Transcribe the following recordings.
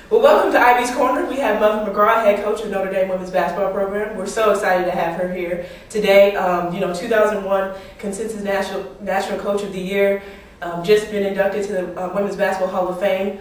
Well, welcome to Ivy's Corner. We have Muffet McGraw, head coach of Notre Dame women's basketball program. We're so excited to have her here today. 2001 Consensus National Coach of the Year. Just been inducted to the Women's Basketball Hall of Fame.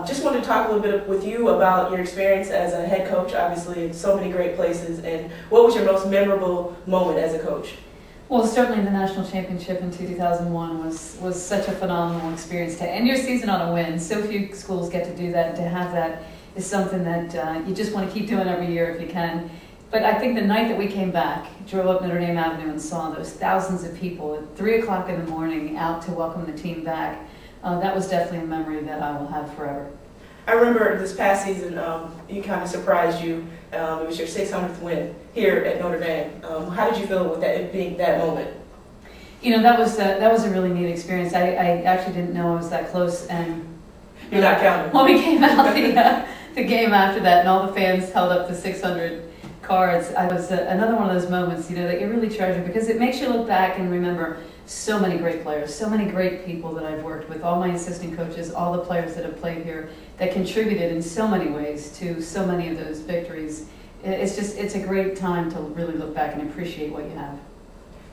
Just wanted to talk a little bit with you about your experience as a head coach, obviously in so many great places, and what was your most memorable moment as a coach? Well, certainly the national championship in 2001 was such a phenomenal experience. To end your season on a win, so few schools get to do that, and to have that is something that you just want to keep doing every year if you can. But I think the night that we came back, drove up Notre Dame Avenue and saw those thousands of people at 3 o'clock in the morning out to welcome the team back, that was definitely a memory that I will have forever. I remember this past season, he kind of surprised you. It was your 600th win here at Notre Dame. How did you feel with that, it being that moment? You know, that was a really neat experience. I actually didn't know I was that close, and you're not counting. When we came out the game after that, and all the fans held up the 600 cards, I was another one of those moments, that you really treasure, because it makes you look back and remember so many great players, so many great people that I've worked with, all my assistant coaches, all the players that have played here that contributed in so many ways to so many of those victories. It's a great time to really look back and appreciate what you have.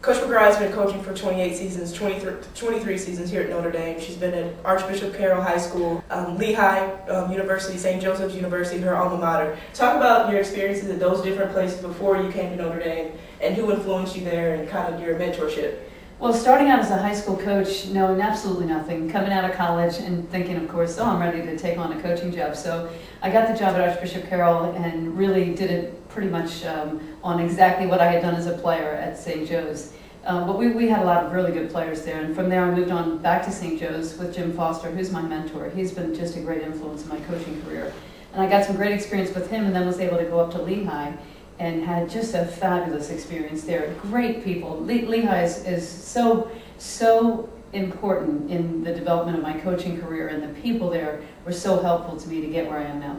Coach McGraw has been coaching for 28 seasons, 23 seasons here at Notre Dame. She's been at Archbishop Carroll High School, Lehigh University, St. Joseph's University, her alma mater. Talk about your experiences at those different places before you came to Notre Dame, and who influenced you there, and kind of your mentorship. Well, starting out as a high school coach, knowing absolutely nothing, coming out of college and thinking, of course, I'm ready to take on a coaching job. So I got the job at Archbishop Carroll and really did it pretty much on exactly what I had done as a player at St. Joe's. But we had a lot of really good players there, and from there I moved on back to St. Joe's with Jim Foster, who's my mentor. He's been just a great influence in my coaching career. And I got some great experience with him, and then was able to go up to Lehigh and had just a fabulous experience there. Great people. Lehigh is so important in the development of my coaching career, and the people there were so helpful to me to get where I am now.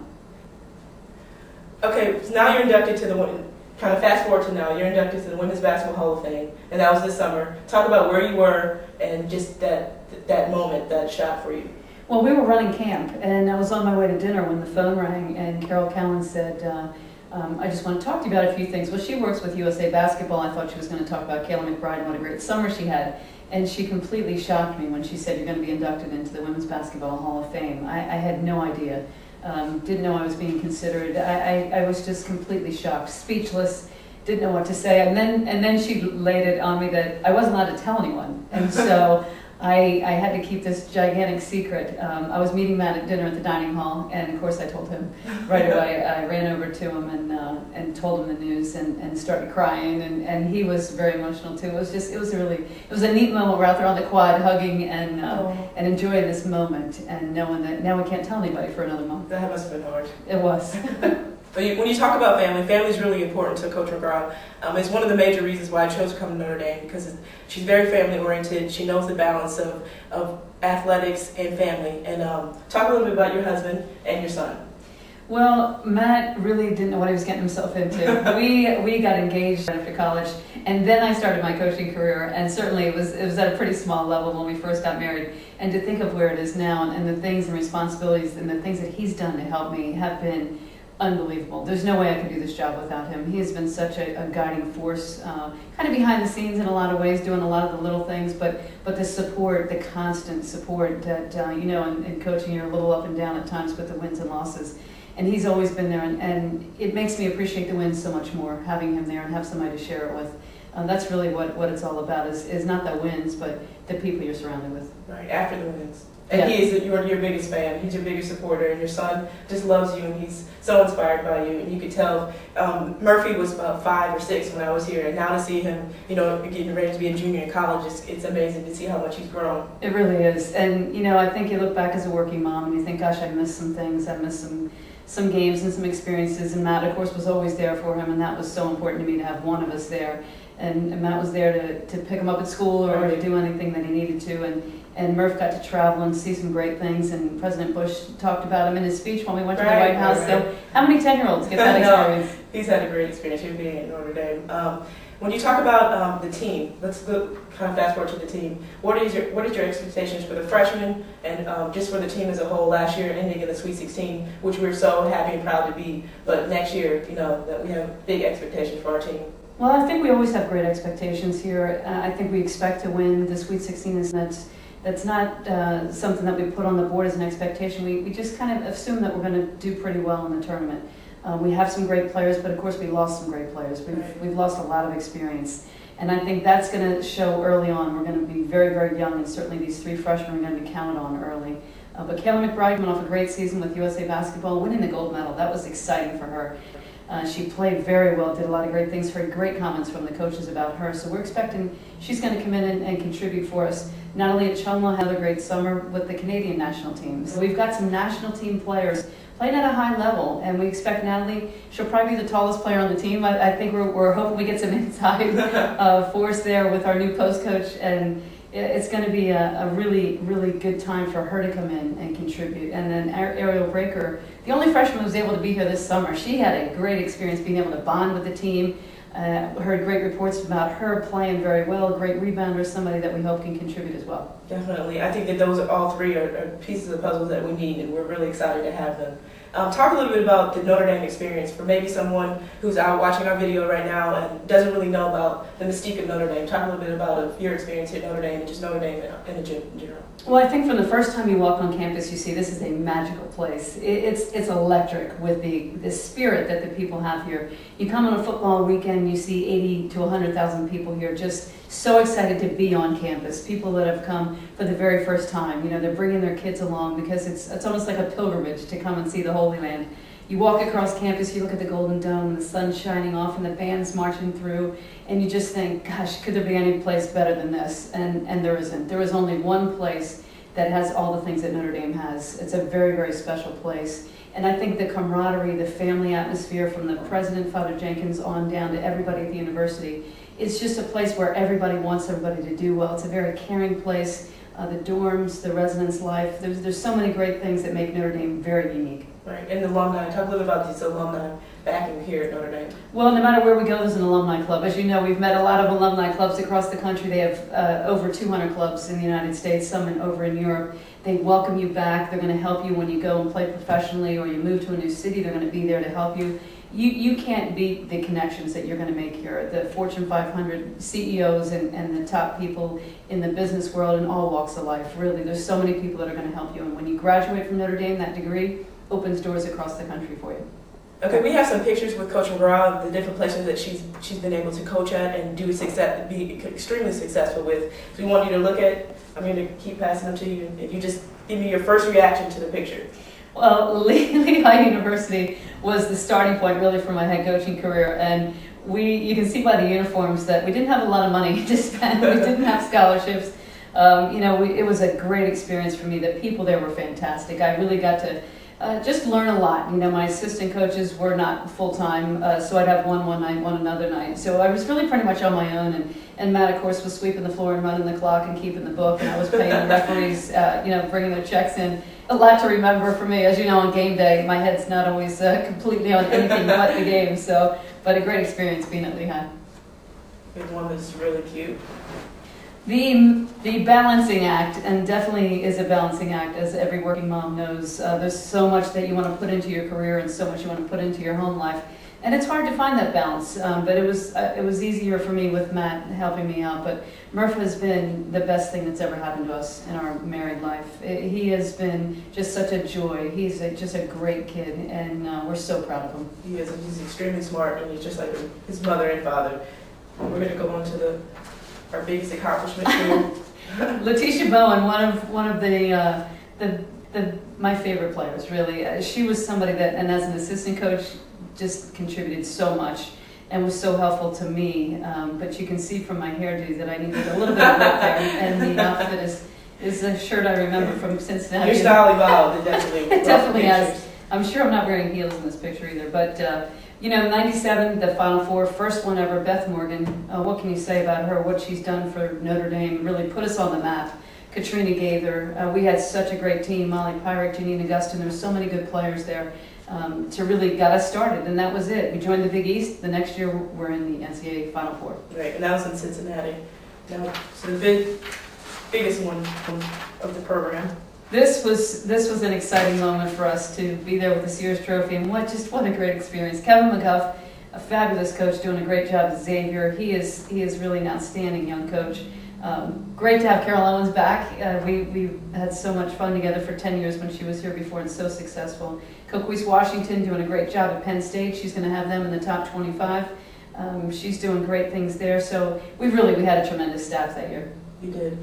Okay, so now you're inducted to kind of fast forward to now, you're inducted to the Women's Basketball Hall of Fame, and that was this summer. Talk about where you were and just that moment, that shot for you. Well, we were running camp, and I was on my way to dinner when the phone rang, and Carol Cowan said, I just want to talk to you about a few things. Well, she works with USA Basketball. I thought she was going to talk about Kayla McBride and what a great summer she had. And she completely shocked me when she said, you're going to be inducted into the Women's Basketball Hall of Fame. I had no idea. Didn't know I was being considered. I was just completely shocked, speechless, didn't know what to say. And then she laid it on me that I wasn't allowed to tell anyone. And so I had to keep this gigantic secret. I was meeting Matt at dinner at the dining hall, and of course I told him right away. I ran over to him and told him the news and started crying, and he was very emotional too. It was a neat moment. We're out there on the quad hugging and enjoying this moment, and knowing that now we can't tell anybody for another month. That must have been hard. It was. When you talk about family is really important to Coach McGraw. It's one of the major reasons why I chose to come to Notre Dame, because she's very family-oriented. She knows the balance of athletics and family. And talk a little bit about your husband and your son. Well, Matt really didn't know what he was getting himself into. We got engaged after college, and then I started my coaching career, and certainly it was at a pretty small level when we first got married. And to think of where it is now, and the things and responsibilities and the things that he's done to help me have been unbelievable. There's no way I could do this job without him. He has been such a guiding force, kind of behind the scenes in a lot of ways, doing a lot of the little things, but the support, the constant support that, in coaching you're a little up and down at times with the wins and losses. And he's always been there, and it makes me appreciate the wins so much more, having him there and have somebody to share it with. That's really what it's all about, is not the wins, but the people you're surrounded with. Right, after the wins. And he is your biggest fan. He's your biggest supporter, and your son just loves you, and he's so inspired by you. And you could tell Murphy was about 5 or 6 when I was here, and now to see him, getting ready to be a junior in college, it's amazing to see how much he's grown. It really is. And I think you look back as a working mom, and you think, gosh, I missed some things. I missed some games and some experiences. And Matt, of course, was always there for him, and that was so important to me to have one of us there. And Matt was there to pick him up at school or to do anything that he needed to. And Murph got to travel and see some great things, and President Bush talked about him in his speech when we went to the White House. So how many 10-year-olds get that experience? He's had a great experience here being at Notre Dame. When you talk about the team, let's go kind of fast forward to the team. What is your expectations for the freshmen and just for the team as a whole? Last year ending in the Sweet 16, which we're so happy and proud to be, but next year, that we have big expectations for our team. Well, I think we always have great expectations here. I think we expect to win the Sweet 16. That's not something that we put on the board as an expectation. We just kind of assume that we're going to do pretty well in the tournament. We have some great players, but of course we lost some great players. We've lost a lot of experience. And I think that's going to show early on. We're going to be very, very young, and certainly these 3 freshmen are going to be counted on early. But Niele McGraw went off a great season with USA Basketball, winning the gold medal. That was exciting for her. She played very well, did a lot of great things, heard great comments from the coaches about her. So we're expecting she's going to come in and contribute for us. Natalie Chumla had a great summer with the Canadian national team. So we've got some national team players playing at a high level, and we expect Natalie, she'll probably be the tallest player on the team. I think we're hoping we get some inside force there with our new post coach, and it's going to be a really, really good time for her to come in and contribute. And then Ariel Breaker, the only freshman who was able to be here this summer, she had a great experience being able to bond with the team. Heard great reports about her playing very well, a great rebounder, somebody that we hope can contribute as well. Definitely. I think that those are all 3 are pieces of the puzzle that we need, and we're really excited to have them. Talk a little bit about the Notre Dame experience for maybe someone who's out watching our video right now and doesn't really know about the mystique of Notre Dame. Talk a little bit about your experience here at Notre Dame and just Notre Dame in general. Well, I think from the first time you walk on campus, you see this is a magical place. It's electric with the spirit that the people have here. You come on a football weekend, you see 80 to 100,000 people here just so excited to be on campus. People that have come for the very first time, they're bringing their kids along because it's almost like a pilgrimage to come and see the Holy Land. You walk across campus, you look at the Golden Dome, and the sun's shining off, and the band's marching through, and you just think, gosh, could there be any place better than this? And there isn't. There is only one place that has all the things that Notre Dame has. It's a very, very special place. And I think the camaraderie, the family atmosphere from the president, Father Jenkins, on down to everybody at the university, it's just a place where everybody wants everybody to do well. It's a very caring place. The dorms, the residence life, there's so many great things that make Notre Dame very unique. Right, and the alumni. Talk a little bit about these alumni backing here at Notre Dame. Well, no matter where we go, there's an alumni club. As you know, we've met a lot of alumni clubs across the country. They have over 200 clubs in the United States, some over in Europe. They welcome you back. They're going to help you when you go and play professionally or you move to a new city. They're going to be there to help you. You can't beat the connections that you're going to make here. The Fortune 500 CEOs and the top people in the business world in all walks of life. Really, there's so many people that are going to help you. And when you graduate from Notre Dame, that degree opens doors across the country for you. Okay, we have some pictures with Coach McGraw of the different places that she's been able to coach at and be extremely successful with. So we want you to look at. I'm going to keep passing them to you. If you just give me your first reaction to the picture. Well, Lehigh University was the starting point really for my head coaching career, and you can see by the uniforms that we didn't have a lot of money to spend. We didn't have scholarships. It was a great experience for me. The people there were fantastic. I really got to just learn a lot. My assistant coaches were not full-time, so I'd have one night, one another night. So I was really pretty much on my own, and Matt, of course, was sweeping the floor and running the clock and keeping the book, and I was paying the referees, bringing their checks in. A lot to remember for me. As you know, on game day, my head's not always completely on anything but the game, but a great experience being at Lehigh. Here's one that's really cute. The balancing act, and definitely is a balancing act, as every working mom knows. There's so much that you want to put into your career and so much you want to put into your home life. And it's hard to find that balance, but it was easier for me with Matt helping me out. But Murph has been the best thing that's ever happened to us in our married life. He has been just such a joy. He's just a great kid, and we're so proud of him. He is. He's extremely smart, and he's just like his mother and father. We're going to go on to our biggest accomplishment here. Letitia Bowen, one of my favorite players, really. She was somebody that, and as an assistant coach, just contributed so much and was so helpful to me. But you can see from my hairdo that I needed a little bit of work there, and the outfit is a shirt I remember from Cincinnati. Your style evolved, definitely. It definitely has. I'm sure I'm not wearing heels in this picture either, but 97, the Final Four, first one ever, Beth Morgan. What can you say about her, what she's done for Notre Dame, really put us on the map. Katrina Gaither. We had such a great team, Molly Pyrick, Janine Augustin, there were so many good players there to really get us started, and that was it. We joined the Big East. The next year we're in the NCAA Final Four. Right, and that was in Cincinnati. Now, so the biggest one of the program. This was an exciting moment for us to be there with the Sears Trophy, and what a great experience. Kevin McGuff, a fabulous coach, doing a great job with Xavier. He is really an outstanding young coach. Great to have Carol Owens back. We had so much fun together for 10 years when she was here before, and so successful. Coquise Washington doing a great job at Penn State. She's going to have them in the top 25. She's doing great things there. So we had a tremendous staff that year. You did.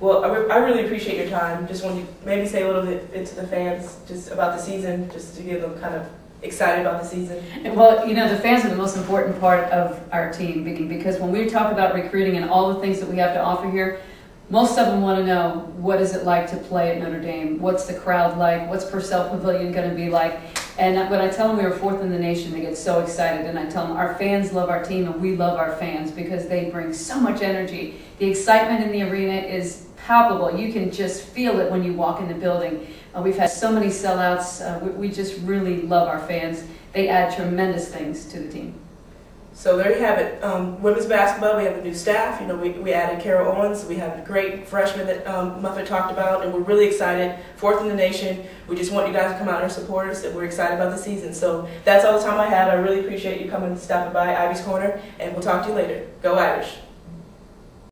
Well, I really appreciate your time. Just want you maybe say a little bit to the fans just about the season, just to get them kind of excited about the season. Well, the fans are the most important part of our team, because when we talk about recruiting and all the things that we have to offer here, most of them want to know, what is it like to play at Notre Dame? What's the crowd like? What's Purcell Pavilion going to be like? And when I tell them we were fourth in the nation, they get so excited. And I tell them our fans love our team and we love our fans because they bring so much energy. The excitement in the arena is palpable. You can just feel it when you walk in the building. We've had so many sellouts. We just really love our fans. They add tremendous things to the team. So there you have it. Women's basketball, we have a new staff. We added Carol Owens. We have a great freshman that Muffet talked about, and we're really excited. Fourth in the nation. We just want you guys to come out and support us, and we're excited about the season. So that's all the time I have. I really appreciate you coming and stopping by Ivy's Corner, and we'll talk to you later. Go Irish.